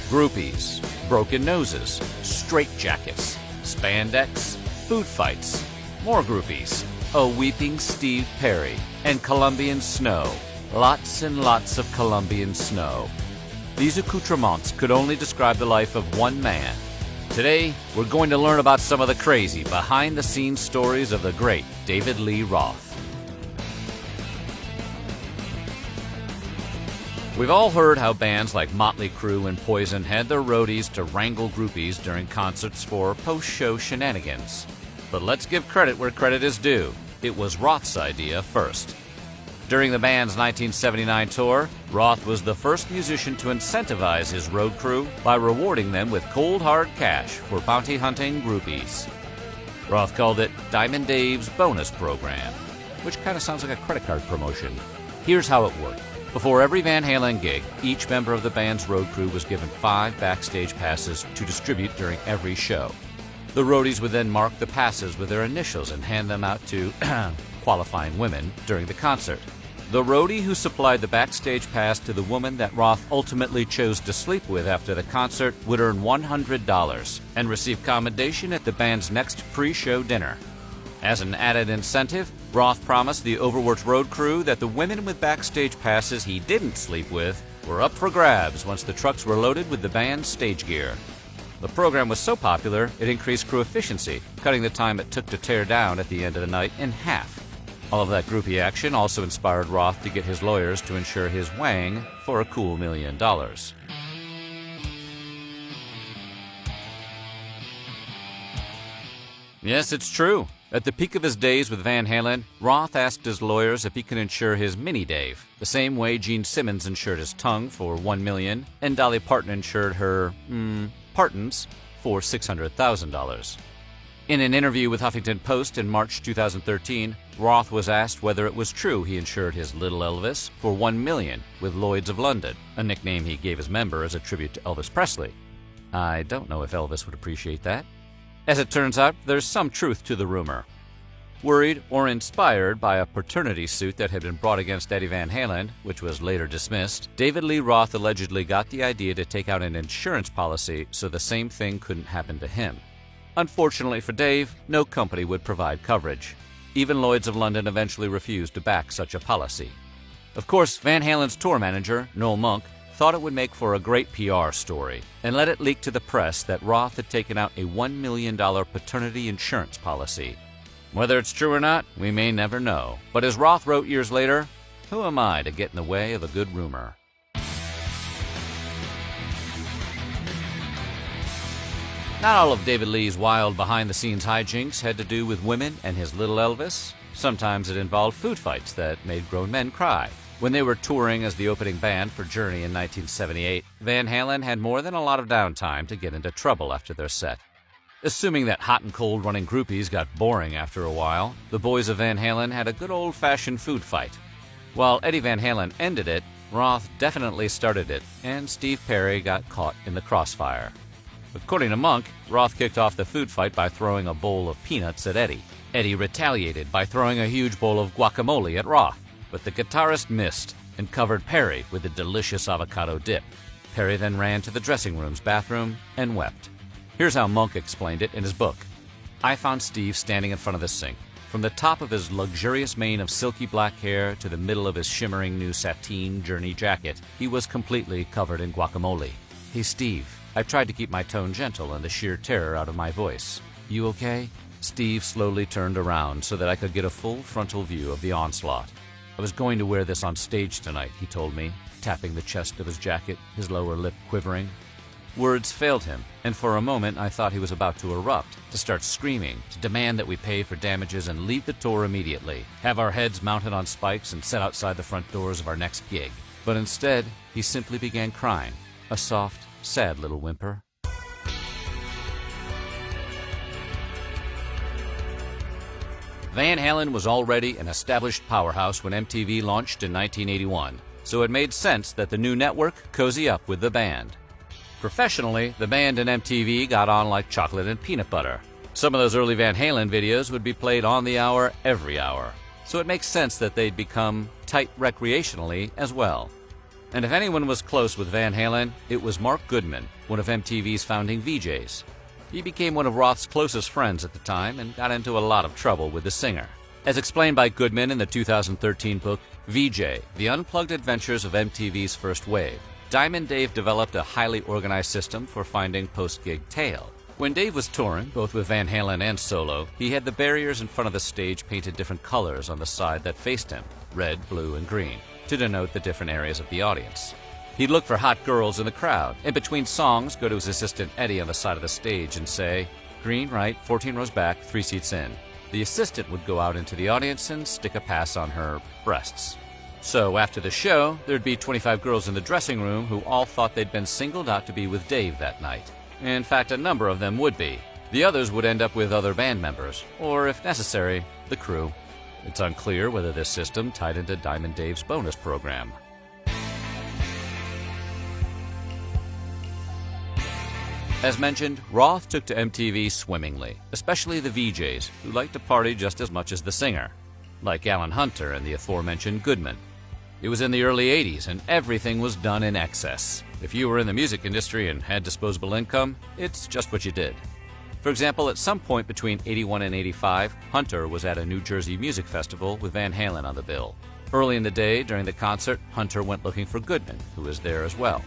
Groupies, broken noses, straitjackets, spandex, food fights, more groupies, a weeping Steve Perry, and Colombian snow. Lots and lots of Colombian snow. These accoutrements could only describe the life of one man. Today, we're going to learn about some of the crazy, behind-the-scenes stories of the great David Lee Roth. We've all heard how bands like Motley Crue and Poison had their roadies to wrangle groupies during concerts for post-show shenanigans. But let's give credit where credit is due. It was Roth's idea first. During the band's 1979 tour, Roth was the first musician to incentivize his road crew by rewarding them with cold hard cash for bounty hunting groupies. Roth called it Diamond Dave's Bonus Program, which kind of sounds like a credit card promotion. Here's how it worked. Before every Van Halen gig, each member of the band's road crew was given 5 backstage passes to distribute during every show. The roadies would then mark the passes with their initials and hand them out to qualifying women during the concert. The roadie who supplied the backstage pass to the woman that Roth ultimately chose to sleep with after the concert would earn $100 and receive commendation at the band's next pre-show dinner. As an added incentive, Roth promised the overworked road crew that the women with backstage passes he didn't sleep with were up for grabs once the trucks were loaded with the band's stage gear. The program was so popular, it increased crew efficiency, cutting the time it took to tear down at the end of the night in half. All of that groupie action also inspired Roth to get his lawyers to insure his wang for a cool $1 million. Yes, it's true. At the peak of his days with Van Halen, Roth asked his lawyers if he could insure his Mini Dave, the same way Gene Simmons insured his tongue for $1 million and Dolly Parton insured her, Partons for $600,000. In an interview with Huffington Post in March 2013, Roth was asked whether it was true he insured his Little Elvis for $1 million with Lloyd's of London, a nickname he gave his member as a tribute to Elvis Presley. I don't know if Elvis would appreciate that. As it turns out, there's some truth to the rumor. Worried or inspired by a paternity suit that had been brought against Eddie Van Halen, which was later dismissed, David Lee Roth allegedly got the idea to take out an insurance policy so the same thing couldn't happen to him. Unfortunately for Dave, no company would provide coverage. Even Lloyd's of London eventually refused to back such a policy. Of course, Van Halen's tour manager, Noel Monk, thought it would make for a great PR story and let it leak to the press that Roth had taken out a $1 million paternity insurance policy. Whether it's true or not, we may never know. But as Roth wrote years later, who am I to get in the way of a good rumor? Not all of David Lee's wild behind-the-scenes hijinks had to do with women and his little Elvis. Sometimes it involved food fights that made grown men cry. When they were touring as the opening band for Journey in 1978, Van Halen had more than a lot of downtime to get into trouble after their set. Assuming that hot and cold running groupies got boring after a while, the boys of Van Halen had a good old-fashioned food fight. While Eddie Van Halen ended it, Roth definitely started it, and Steve Perry got caught in the crossfire. According to Monk, Roth kicked off the food fight by throwing a bowl of peanuts at Eddie. Eddie retaliated by throwing a huge bowl of guacamole at Roth. But the guitarist missed and covered Perry with a delicious avocado dip. Perry then ran to the dressing room's bathroom and wept. Here's how Monk explained it in his book. I found Steve standing in front of the sink. From the top of his luxurious mane of silky black hair to the middle of his shimmering new sateen Journey jacket, he was completely covered in guacamole. Hey, Steve, I tried to keep my tone gentle and the sheer terror out of my voice. You okay? Steve slowly turned around so that I could get a full frontal view of the onslaught. I was going to wear this on stage tonight, he told me, tapping the chest of his jacket, his lower lip quivering. Words failed him, and for a moment I thought he was about to erupt, to start screaming, to demand that we pay for damages and leave the tour immediately, have our heads mounted on spikes and set outside the front doors of our next gig. But instead, he simply began crying, a soft, sad little whimper. Van Halen was already an established powerhouse when MTV launched in 1981, so it made sense that the new network cozy up with the band. Professionally, the band and MTV got on like chocolate and peanut butter. Some of those early Van Halen videos would be played on the hour every hour, so it makes sense that they'd become tight recreationally as well. And if anyone was close with Van Halen, it was Mark Goodman, one of MTV's founding VJs. He became one of Roth's closest friends at the time and got into a lot of trouble with the singer. As explained by Goodman in the 2013 book, VJ, The Unplugged Adventures of MTV's First Wave, Diamond Dave developed a highly organized system for finding post-gig tail. When Dave was touring, both with Van Halen and solo, he had the barriers in front of the stage painted different colors on the side that faced him, red, blue, and green, to denote the different areas of the audience. He'd look for hot girls in the crowd, and between songs go to his assistant Eddie on the side of the stage and say, "Green right, 14 rows back, 3 seats in." The assistant would go out into the audience and stick a pass on her breasts. So after the show, there'd be 25 girls in the dressing room who all thought they'd been singled out to be with Dave that night. In fact, a number of them would be. The others would end up with other band members, or if necessary, the crew. It's unclear whether this system tied into Diamond Dave's bonus program. As mentioned, Roth took to MTV swimmingly, especially the VJs, who liked to party just as much as the singer, like Alan Hunter and the aforementioned Goodman. It was in the early 80s, and everything was done in excess. If you were in the music industry and had disposable income, it's just what you did. For example, at some point between 81 and 85, Hunter was at a New Jersey music festival with Van Halen on the bill. Early in the day, during the concert, Hunter went looking for Goodman, who was there as well.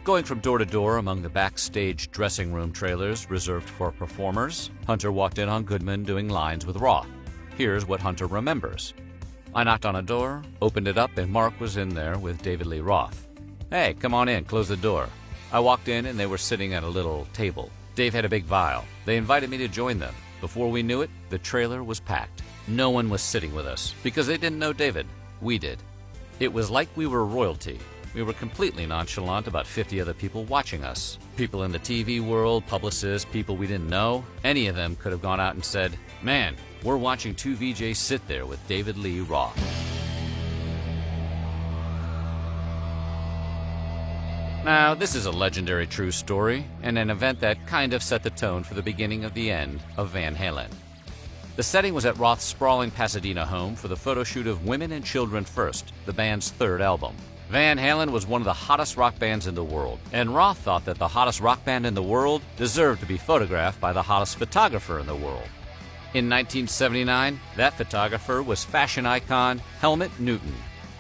Going from door to door among the backstage dressing room trailers reserved for performers, Hunter walked in on Goodman doing lines with Roth. Here's what Hunter remembers. "I knocked on a door, opened it up, and Mark was in there with David Lee Roth. Hey, come on in, close the door. I walked in and they were sitting at a little table. Dave had a big vial. They invited me to join them. Before we knew it, the trailer was packed. No one was sitting with us because they didn't know David. We did. It was like we were royalty. We were completely nonchalant about 50 other people watching us. People in the TV world, publicists, people we didn't know. Any of them could have gone out and said, 'Man, we're watching two VJs sit there with David Lee Roth.'" Now, this is a legendary true story, and an event that kind of set the tone for the beginning of the end of Van Halen. The setting was at Roth's sprawling Pasadena home for the photo shoot of Women and Children First, the band's third album. Van Halen was one of the hottest rock bands in the world, and Roth thought that the hottest rock band in the world deserved to be photographed by the hottest photographer in the world. In 1979, that photographer was fashion icon Helmut Newton.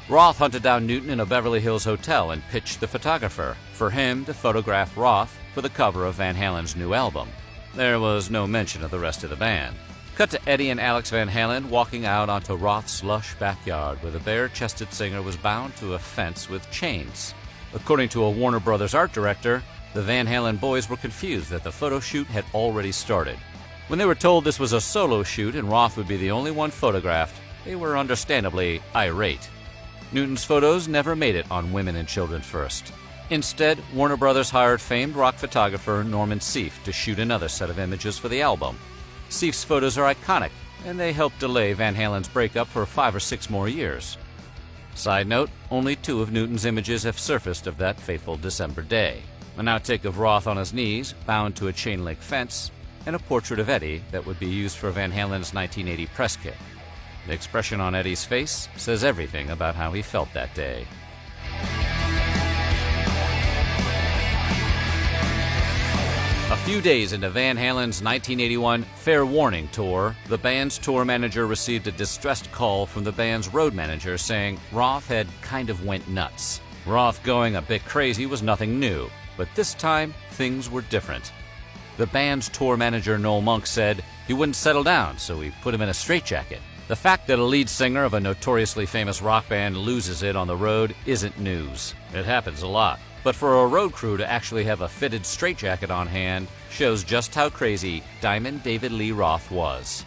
Roth hunted down Newton in a Beverly Hills hotel and pitched the photographer for him to photograph Roth for the cover of Van Halen's new album. There was no mention of the rest of the band. Cut to Eddie and Alex Van Halen walking out onto Roth's lush backyard where the bare-chested singer was bound to a fence with chains. According to a Warner Brothers art director, the Van Halen boys were confused that the photo shoot had already started. When they were told this was a solo shoot and Roth would be the only one photographed, they were understandably irate. Newton's photos never made it on Women and Children First. Instead, Warner Brothers hired famed rock photographer Norman Seeff to shoot another set of images for the album. Seeff's photos are iconic, and they helped delay Van Halen's breakup for 5 or 6 more years. Side note, only 2 of Newton's images have surfaced of that fateful December day. An outtake of Roth on his knees, bound to a chain-link fence, and a portrait of Eddie that would be used for Van Halen's 1980 press kit. The expression on Eddie's face says everything about how he felt that day. A few days into Van Halen's 1981 Fair Warning tour, the band's tour manager received a distressed call from the band's road manager saying Roth had kind of went nuts. Roth going a bit crazy was nothing new, but this time things were different. The band's tour manager Noel Monk said he wouldn't settle down, so he put him in a straitjacket. The fact that a lead singer of a notoriously famous rock band loses it on the road isn't news. It happens a lot. But for a road crew to actually have a fitted straitjacket on hand shows just how crazy Diamond David Lee Roth was.